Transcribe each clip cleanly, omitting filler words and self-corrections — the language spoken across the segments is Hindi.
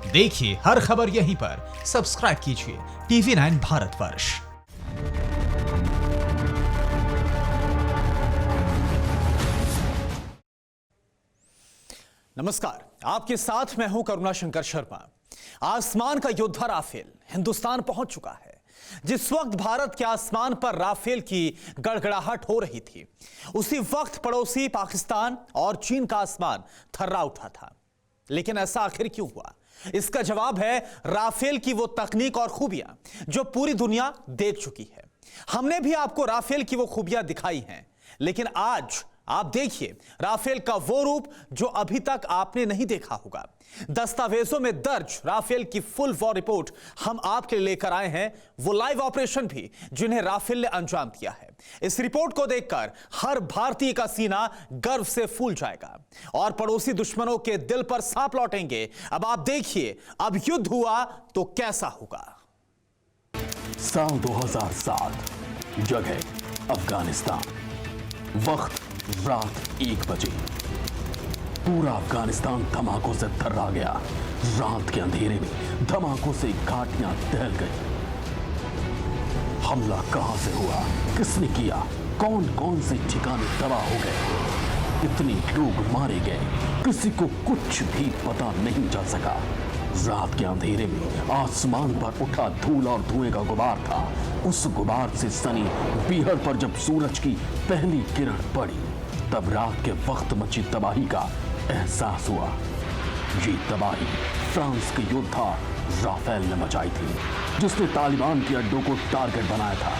देखिए हर खबर यहीं पर। सब्सक्राइब कीजिए TV9 भारतवर्ष। नमस्कार, आपके साथ मैं हूं करुणा शंकर शर्मा। आसमान का योद्धा राफेल हिंदुस्तान पहुंच चुका है। जिस वक्त भारत के आसमान पर राफेल की गड़गड़ाहट हो रही थी, उसी वक्त पड़ोसी पाकिस्तान और चीन का आसमान थर्रा उठा था। लेकिन ऐसा आखिर क्यों हुआ? इसका जवाब है राफेल की वो तकनीक और खूबियां जो पूरी दुनिया देख चुकी है। हमने भी आपको राफेल की वो खूबियां दिखाई हैं, लेकिन आज आप देखिए राफेल का वो रूप जो अभी तक आपने नहीं देखा होगा। दस्तावेजों में दर्ज राफेल की फुल वॉर रिपोर्ट हम आपके लिए लेकर आए हैं, वो लाइव ऑपरेशन भी जिन्हें राफेल ने अंजाम दिया है। इस रिपोर्ट को देखकर हर भारतीय का सीना गर्व से फूल जाएगा और पड़ोसी दुश्मनों के दिल पर सांप लौटेंगे। अब आप देखिए, अब युद्ध हुआ तो कैसा होगा। साल 2007, जगह अफगानिस्तान, वक्त रात 1 बजे। पूरा अफगानिस्तान धमाकों से थर्रा गया। रात के अंधेरे में धमाकों से घाटियां दहल गई। हमला कहां से हुआ, किसने किया, कौन कौन से ठिकाने तबाह हो गए, इतने लोग मारे गए, किसी को कुछ भी पता नहीं चल सका। रात के अंधेरे में आसमान पर उठा धूल और धुएं का गुबार था। उस गुबार से सनी बीहड़ पर जब सूरज की पहली किरण पड़ी, तब रात के वक्त मची तबाही का एहसास हुआ। ये तबाही फ्रांस के योद्धा राफेल ने मचाई थी, जिसने तालिबान के अड्डों को टारगेट बनाया था।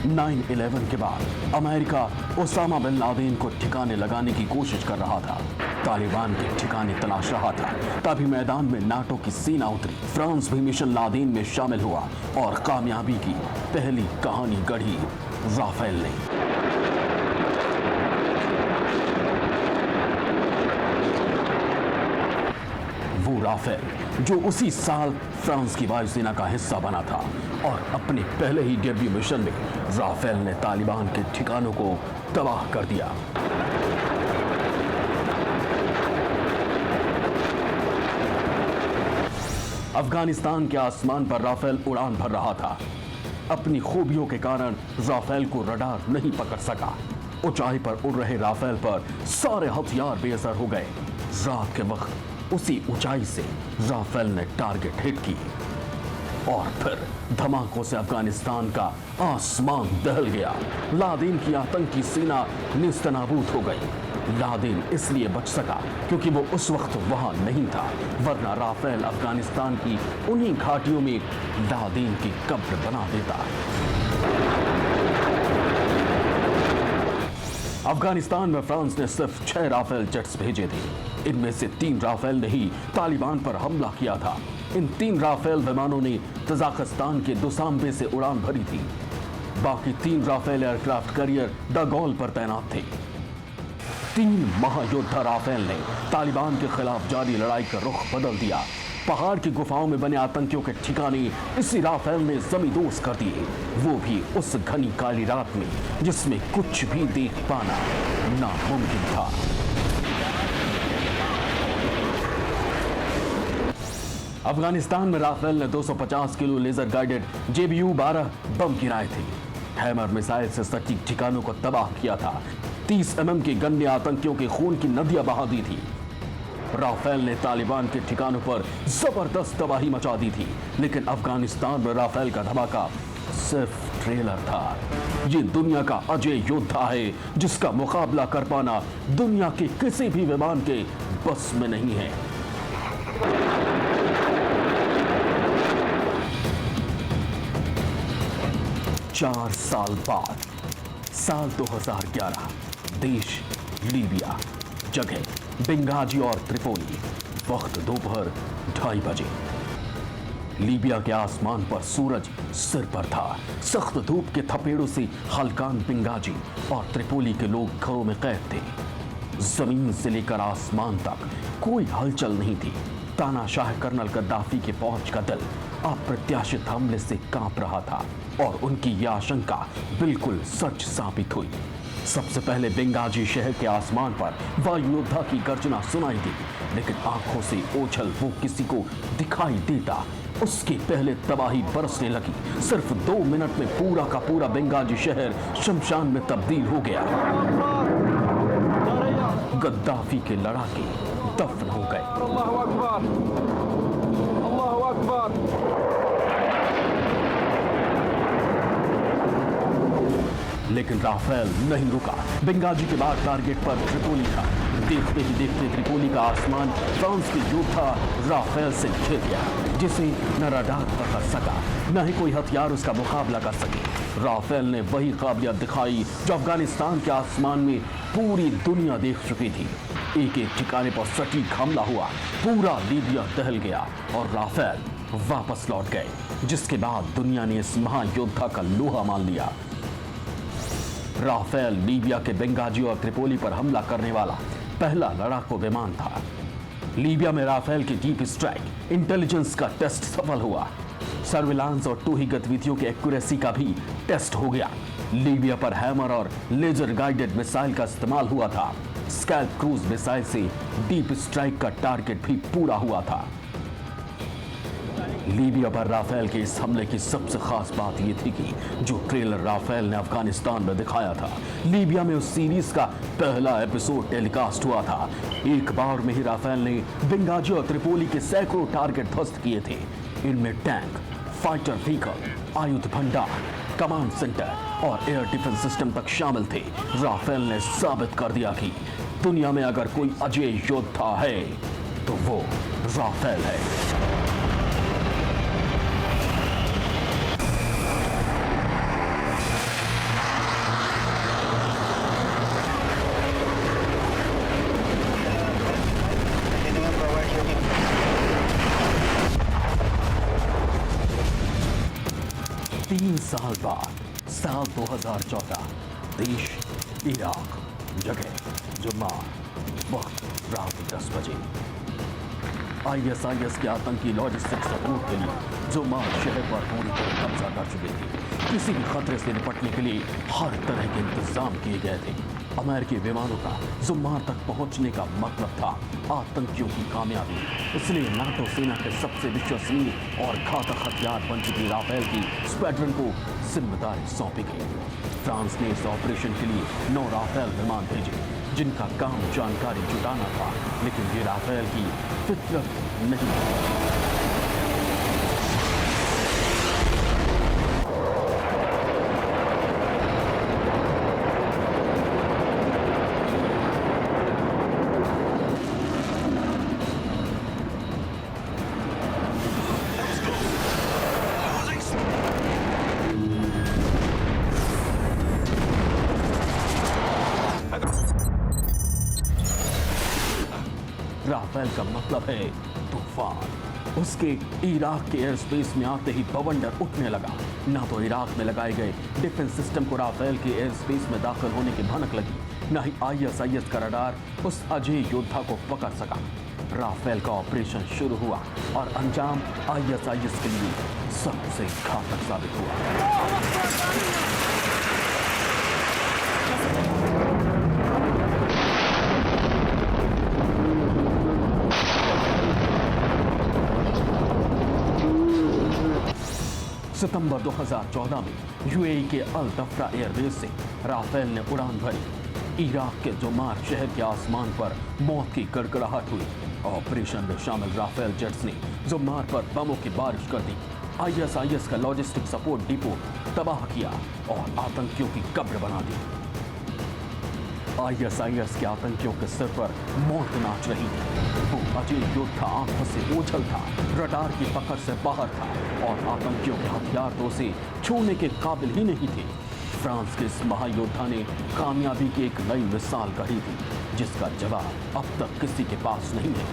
नाइन 11 के बाद अमेरिका ओसामा बिन लादेन को ठिकाने लगाने की कोशिश कर रहा था। तालिबान के ठिकाने तलाश रहा था। तभी मैदान में नाटो की सेना उतरी। फ्रांस भी मिशन लादेन में शामिल हुआ और कामयाबी की पहली कहानी गढ़ी राफेल ने। वो राफेल जो उसी साल फ्रांस की वायुसेना का हिस्सा बना था, और अपने पहले ही डेब्यू मिशन में राफेल ने तालिबान के ठिकानों को तबाह कर दिया। अफगानिस्तान के आसमान पर राफेल उड़ान भर रहा था। अपनी खूबियों के कारण राफेल को रडार नहीं पकड़ सका। ऊंचाई पर उड़ रहे राफेल पर सारे हथियार बेअसर हो गए। रात के वक्त उसी ऊंचाई से राफेल ने टारगेट हिट की और फिर धमाकों से अफगानिस्तान का आसमान दहल गया। लादेन की आतंकी सेना निस्तनाबूद हो गई। लादेन इसलिए बच सका क्योंकि वो उस वक्त वहां नहीं था, वरना राफेल अफगानिस्तान की उन्हीं घाटियों में लादेन की कब्र बना देता। अफगानिस्तान में फ्रांस ने सिर्फ 6 राफेल जेट्स भेजे थे। इनमें से 3 राफेल ने ही तालिबान पर हमला किया था। इन 3 राफेल विमानों ने तजाकिस्तान के दुशांबे से उड़ान भरी थी। बाकी 3 राफेल एयरक्राफ्ट कैरियर डगौल पर तैनात थे। 3 महायोद्धा राफेल ने तालिबान के खिलाफ जारी लड़ाई का रुख बदल दिया। पहाड़ की गुफाओं में बने आतंकियों के ठिकाने इसी राफेल ने जमींदोज कर दिए, वो भी उस घनी काली रात में जिसमें कुछ भी देख पाना नामुमकिन था। अफगानिस्तान में राफेल ने 250 किलो लेजर गाइडेड JBU-12 बम गिराए थे। हैमर मिसाइल से सटीक ठिकानों को तबाह किया था। 30 mm के गन ने आतंकियों के खून की नदियां बहा दी थी। राफेल ने तालिबान के ठिकानों पर जबरदस्त तबाही मचा दी थी। लेकिन अफगानिस्तान में राफेल का धमाका सिर्फ ट्रेलर था। ये दुनिया का अजय योद्धा है, जिसका मुकाबला कर पाना दुनिया के किसी भी विमान के बस में नहीं है। चार साल बाद, साल 2011, देश लीबिया, जगह बेंगाजी और त्रिपोली, वक्त दोपहर 2:30 बजे। लीबिया के आसमान पर सूरज सिर पर था। सख्त धूप के थपेड़ों से हल्कान बेंगाजी और त्रिपोली के लोग घरों में कैद थे। जमीन से लेकर आसमान तक कोई हलचल नहीं थी। तानाशाह कर्नल गद्दाफी के फौज का दल अप्रत्याशित हमले से कांप रहा था और उनकी यह आशंका बिल्कुल सच साबित हुई। सबसे पहले बेंगाजी शहर के आसमान पर वायु योद्धा की गर्जना सुनाई दी, लेकिन आंखों से ओझल वो किसी को दिखाई देता उसके पहले तबाही बरसने लगी। सिर्फ 2 मिनट में पूरा का पूरा बेंगाजी शहर शमशान में तब्दील हो गया। गद्दाफी के लड़ाके दफन हो गए। अल्लाहु अकबर, अल्लाहु अकबर। लेकिन राफेल नहीं रुका। बेंगाजी के बाद टारगेट पर त्रिपोली था। देखते ही देखते त्रिपोली का आसमान फ्रांस के योद्धा राफेल से घिर गया, जिसे न रडार पकड़ सका, न ही कोई हथियार उसका मुकाबला कर सके। राफेल ने वही काबिलियत दिखाई जो अफगानिस्तान के आसमान में पूरी दुनिया देख चुकी थी। एक एक ठिकाने पर सटीक हमला हुआ, पूरा लीबिया दहल गया और राफेल वापस लौट गए, जिसके बाद दुनिया ने इस महायोद्धा का लोहा मान लिया। राफेल लीबिया के बेंगाजी और त्रिपोली पर हमला करने वाला पहला लड़ाकू विमान था। लीबिया में राफेल की डीप स्ट्राइक इंटेलिजेंस का टेस्ट सफल हुआ। सर्विलांस और टूही गतिविधियों की एक्यूरेसी का भी टेस्ट हो गया। लीबिया पर हैमर और लेजर गाइडेड मिसाइल का इस्तेमाल हुआ था। स्कैल्प क्रूज मिसाइल से डीप स्ट्राइक का टारगेट भी पूरा हुआ था। लीबिया पर राफेल के इस हमले की सबसे खास बात यह थी कि जो ट्रेलर राफेल ने अफगानिस्तान में दिखाया था, लीबिया में उस सीरीज का पहला एपिसोड टेलीकास्ट हुआ था। एक बार में ही राफेल ने बेंगाजी और त्रिपोली के सैकड़ों टारगेट ध्वस्त किए थे। इनमें टैंक, फाइटर व्हीकल, आयुध भंडार, कमांड सेंटर और एयर डिफेंस सिस्टम तक शामिल थे। राफेल ने साबित कर दिया कि दुनिया में अगर कोई अजय योद्धा है तो वो राफेल है। तीन साल बाद साल 2014, देश इराक, जगह जुम्मान, वक्त रात 10 बजे। ISIS के आतंकी लॉजिस्टिक सपोर्ट के लिए जुम्मान शहर पर पूरी तरह कब्जा कर चुके थे। किसी भी खतरे से निपटने के लिए हर तरह के इंतजाम किए गए थे। अमेरिकी विमानों का जुम्मान तक पहुंचने का मतलब था आतंकियों की कामयाबी। इसलिए नाटो सेना के सबसे विश्वसनीय और घातक हथियार बन चुकी राफेल की स्क्वाड्रन को जिम्मेदारी सौंपी गई। फ्रांस ने इस ऑपरेशन के लिए 9 राफेल विमान भेजे, जिनका काम जानकारी जुटाना था, लेकिन ये राफेल की फितरत नहीं थी। राफेल का मतलब है तूफान। उसके इराक के एयर स्पेस में आते ही बवंडर उठने लगा। ना तो इराक में लगाए गए डिफेंस सिस्टम को राफेल के एयर स्पेस में दाखिल होने की भनक लगी, ना ही ISIS का रडार उस अजय योद्धा को पकड़ सका। राफेल का ऑपरेशन शुरू हुआ और अंजाम ISIS के लिए सबसे घातक साबित हुआ। सितंबर 2014 में UAE के अल दफ्रा एयरबेस से राफेल ने उड़ान भरी। इराक के जुम्मान शहर के आसमान पर मौत की गड़गड़ाहट हुई। ऑपरेशन में शामिल राफेल जेट्स ने जुम्मान पर बमों की बारिश कर दी। ISIS का लॉजिस्टिक सपोर्ट डिपो तबाह किया और आतंकियों की कब्र बना दी। ISIS के आतंकियों के सिर पर मौत नाच रही थी। वो अजय योद्धा आंखों से ओझल था, रडार की पकड़ से बाहर था और आतंकियों के हथियार तो उसे छूने के काबिल ही नहीं थे। फ्रांस के इस महायोद्धा ने कामयाबी की एक नई मिसाल गढ़ी थी, जिसका जवाब अब तक किसी के पास नहीं है।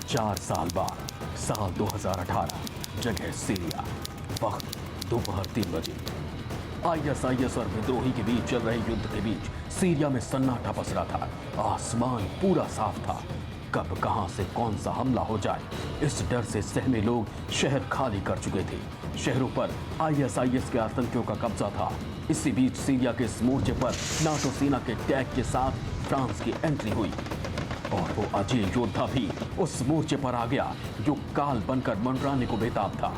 4 साल बाद साल 2018, जगह सीरिया, वक्त दोपहर 3 बजे। आईएसआईएस और विद्रोही के बीच चल रहे युद्ध के बीच सीरिया में सन्नाटा पसरा था। आसमान पूरा साफ था। कब कहां से कौन सा हमला हो जाए, इस डर से सहमे लोग शहर खाली कर चुके थे। शहरों पर आईएसआईएस के आतंकियों का कब्जा था। इसी बीच सीरिया के इस मोर्चे पर नाटो सेना के टैंक के साथ फ्रांस की एंट्री हुई और वो अजय योद्धा भी उस मोर्चे पर आ गया जो काल बनकर मंडराने को बेताब था।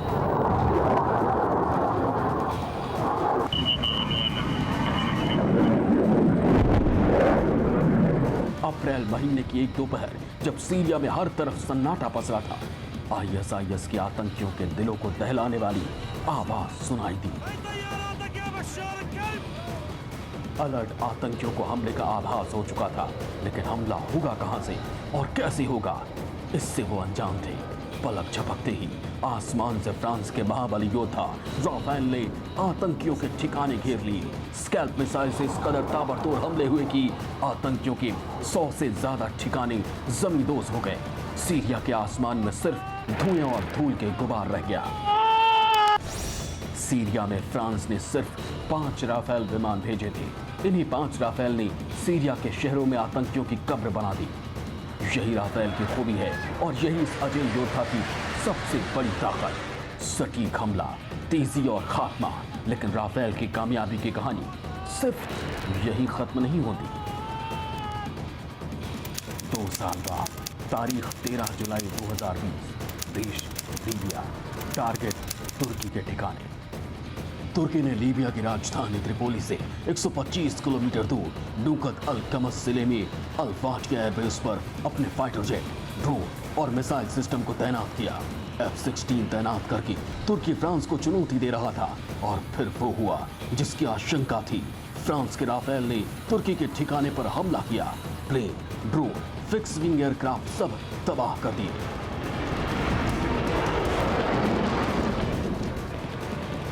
अप्रैल महीने की एक दोपहर जब सीरिया में हर तरफ सन्नाटा पसरा था, आईएसआईएस के आतंकियों के दिलों को दहलाने वाली आवाज सुनाई दी। अलर्ट आतंकियों को हमले का आभास हो चुका था, लेकिन हमला होगा कहां से और कैसे होगा, इससे वो अनजान थे। पलक झपकते ही आसमान से फ्रांस के महाबली योद्धा राफेल ने आतंकियों के ठिकाने घेर लिए। स्कैल्प मिसाइल से इस कदर ताबड़तोड़ हमले हुए कि आतंकियों के 100 से ज्यादा ठिकाने जमींदोज हो गए। सीरिया के आसमान में सिर्फ धुएं और धूल के गुबार रह गया। सीरिया में फ्रांस ने सिर्फ 5 राफेल विमान भेजे थे। इन्हीं 5 राफेल ने सीरिया के शहरों में आतंकियों की कब्र बना दी। यही राफेल की खूबी है और यही इस अजय योद्धा की सबसे बड़ी ताकत। सटीक हमला, तेजी और खात्मा। लेकिन राफेल की कामयाबी की कहानी सिर्फ यही खत्म नहीं होती। 2 साल बाद तारीख 13 जुलाई 2020, देश लीबिया, टारगेट तुर्की के ठिकाने। तुर्की ने लीबिया की राजधानी त्रिपोली से 125 किलोमीटर दूर नूकत अल कमस जिले में अल फाटिया एयरबेस पर अपने फाइटर जेट, ड्रोन और मिसाइल सिस्टम को तैनात किया। F-16 तैनात करके तुर्की फ्रांस को चुनौती दे रहा था और फिर वो हुआ जिसकी आशंका थी। फ्रांस के राफेल ने तुर्की के ठिकाने पर हमला किया। Plane, drone, fix wing aircraft सब तबाह कर दिए।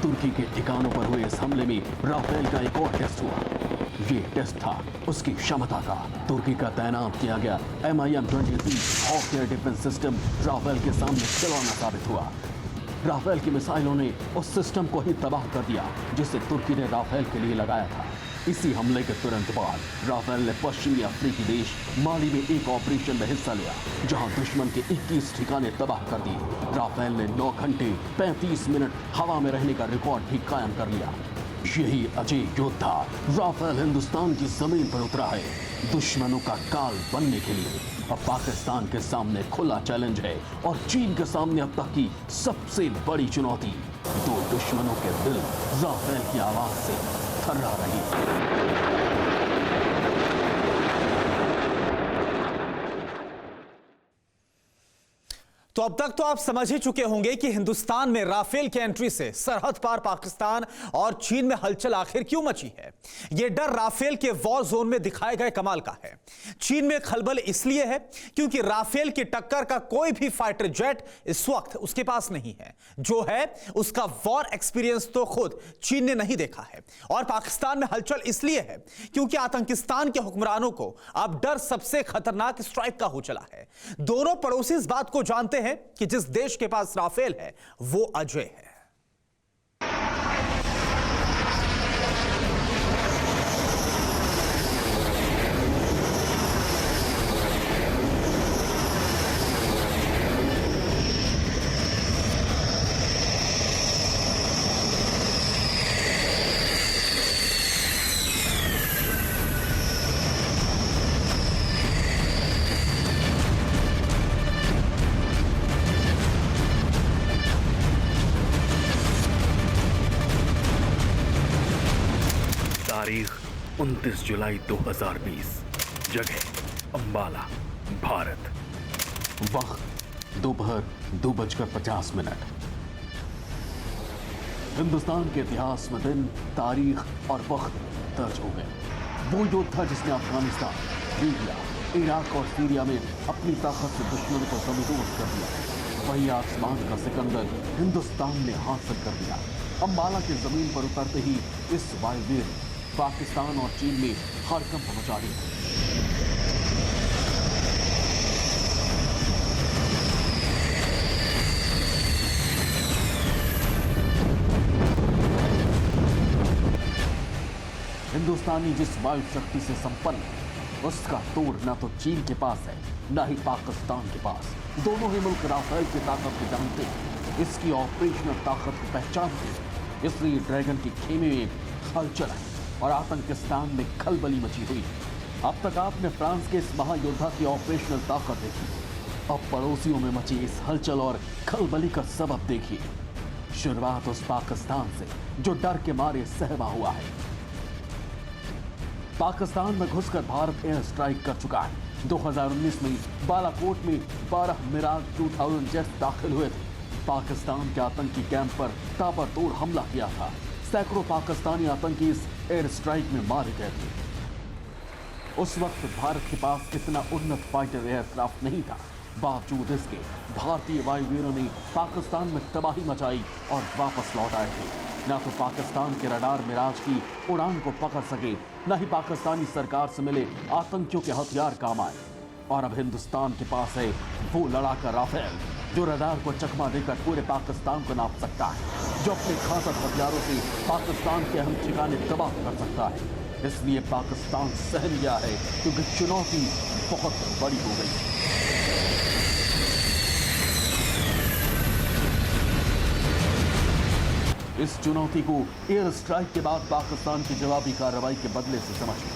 तुर्की के ठिकानों पर हुए इस हमले में राफेल का एक और टेस्ट हुआ। ये टेस्ट था उसकी क्षमता का। तुर्की का तैनात किया गया MIM-23 Hawk air defence system Rafale के सामने खिलौना साबित हुआ। राफेल की मिसाइलों ने उस सिस्टम को ही तबाह कर दिया जिसे तुर्की ने राफेल के लिए लगाया था। इसी हमले के तुरंत बाद राफेल ने पश्चिमी अफ्रीकी देश माली में एक ऑपरेशन में हिस्सा लिया जहां दुश्मन के 21 ठिकाने तबाह कर दिए। राफेल ने 9 घंटे 35 मिनट हवा में रहने का रिकॉर्ड भी कायम कर लिया। यही अजय योद्धा राफेल हिंदुस्तान की जमीन पर उतरा है दुश्मनों का काल बनने के लिए। अब पाकिस्तान के सामने खुला चैलेंज है और चीन के सामने अब तक की सबसे बड़ी चुनौती। 2 दुश्मनों के दिल राफेल की आवाज से थर्रा रही है। तो अब तक तो आप समझ ही चुके होंगे कि हिंदुस्तान में राफेल की एंट्री से सरहद पार पाकिस्तान और चीन में हलचल आखिर क्यों मची है। यह डर राफेल के वॉर जोन में दिखाए गए कमाल का है। चीन में खलबल इसलिए है क्योंकि राफेल की टक्कर का कोई भी फाइटर जेट इस वक्त उसके पास नहीं है। जो है उसका वॉर एक्सपीरियंस तो खुद चीन ने नहीं देखा है। और पाकिस्तान में हलचल इसलिए है क्योंकि आतंकिस्तान के हुक्मरानों को अब डर सबसे खतरनाक स्ट्राइक का हो चला है। दोनों पड़ोसी इस बात को जानते हैं कि जिस देश के पास राफेल है वो अजय है। तारीख 29 जुलाई 2020, जगह अंबाला, भारत। वक्त दोपहर 2:50। हिंदुस्तान के इतिहास में दिन, तारीख और वक्त दर्ज हो गए। वो योद्धा जिसने अफगानिस्तान, लीबिया, इराक और सीरिया में अपनी ताकत से दुश्मन को जमींदोज कर दिया, वही आसमान का सिकंदर हिंदुस्तान ने हासिल कर दिया। अंबाला की जमीन पर उतरते ही इस वायुवीर पाकिस्तान और चीन में हड़कंप मचा दिया। हिंदुस्तानी जिस वायु शक्ति से संपन्न है, उसका तोड़ ना तो चीन के पास है, ना ही पाकिस्तान के पास। दोनों ही मुल्क राफेल की ताकत को जानते हैं, इसकी ऑपरेशनल ताकत को पहचानते हैं। इसलिए ड्रैगन की खेमे में हलचल है और आतंकिस्तान में खलबली मची हुई है। अब तक आपने फ्रांस के इस महायोद्धा की ऑपरेशनल ताकत देखी, अब पड़ोसियों में मची इस हलचल और खलबली का सबब देखिए। शुरुआत उस पाकिस्तान से जो डर के मारे सहमा हुआ है। पाकिस्तान में घुसकर भारत एयर स्ट्राइक कर चुका है। 2019 में बालाकोट में 12 मिराज 2000 जेट्स दाखिल हुए थे। पाकिस्तान के आतंकी कैंप पर ताबड़तोड़ हमला किया था। सैकड़ों पाकिस्तानी आतंकी इस एयर स्ट्राइक में मारे गए थे। उस वक्त भारत के पास इतना उन्नत फाइटर एयरक्राफ्ट नहीं था। बावजूद इसके भारतीय वायुवीरों ने पाकिस्तान में तबाही मचाई और वापस लौट आए थे। न तो पाकिस्तान के रडार मिराज की उड़ान को पकड़ सके, न ही पाकिस्तानी सरकार से मिले आतंकियों के हथियार काम आए। और अब हिंदुस्तान के पास है वो लड़ाका राफेल, जो रडार को चकमा देकर पूरे पाकिस्तान को नाप सकता है, जो अपने घातक हथियारों से पाकिस्तान के अहम ठिकाने तबाह कर सकता है। इसलिए पाकिस्तान सहम गया है, क्योंकि चुनौती बहुत बड़ी हो गई है। इस चुनौती को एयर स्ट्राइक के बाद पाकिस्तान की जवाबी कार्रवाई के बदले से समझिए।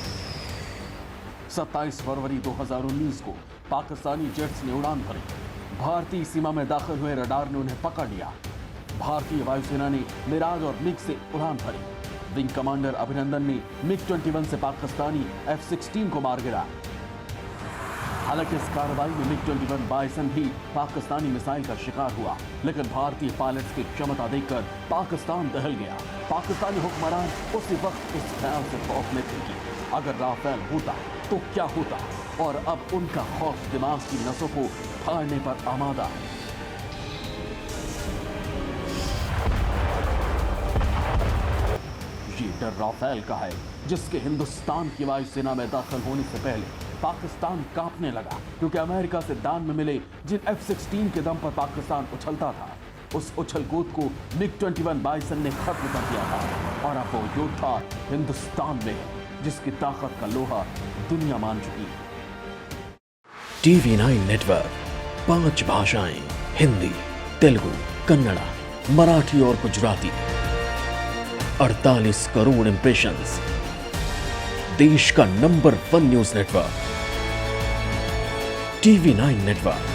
27 फरवरी 2019 को पाकिस्तानी जेट्स ने उड़ान भरी। भारतीय सीमा में दाखिल हुए रडार ने उन्हें पकड़ लिया। भारतीय वायुसेना ने मिराज और मिग से उड़ान भरी। विंग कमांडर अभिनंदन ने मिग-21 से पाकिस्तानी F-16 को मार गिराया। हालांकि इस कार्रवाई में मिग-21 बाइसन भी पाकिस्तानी मिसाइल का शिकार हुआ, लेकिन भारतीय पायलट्स की क्षमता देखकर पाकिस्तान दहल गया। पाकिस्तानी हुक्मरान उसी वक्त इस ख्याल से खौफ में थे कि अगर राफेल होता तो क्या होता, और अब उनका खौफ दिमाग की नसों को फाड़ने पर आमादा है। ये डर राफेल का है, जिसके हिंदुस्तान की वायुसेना में दाखिल होने से पहले पाकिस्तान कांपने लगा, क्योंकि अमेरिका से दान में मिले जिन F-16 के दम पर पाकिस्तान उछलता था, उस उछल कूद को मिग-21 बाइसन ने खत्म कर दिया था। और अब वो योद्धा हिंदुस्तान में है, जिसकी ताकत का लोहा दुनिया मान चुकी है। TV9 नेटवर्क 5 भाषाएं, हिंदी, तेलुगु, कन्नड़ा, मराठी और गुजराती। 48 करोड़ इंप्रेशंस। देश का number 1 news network TV9 network.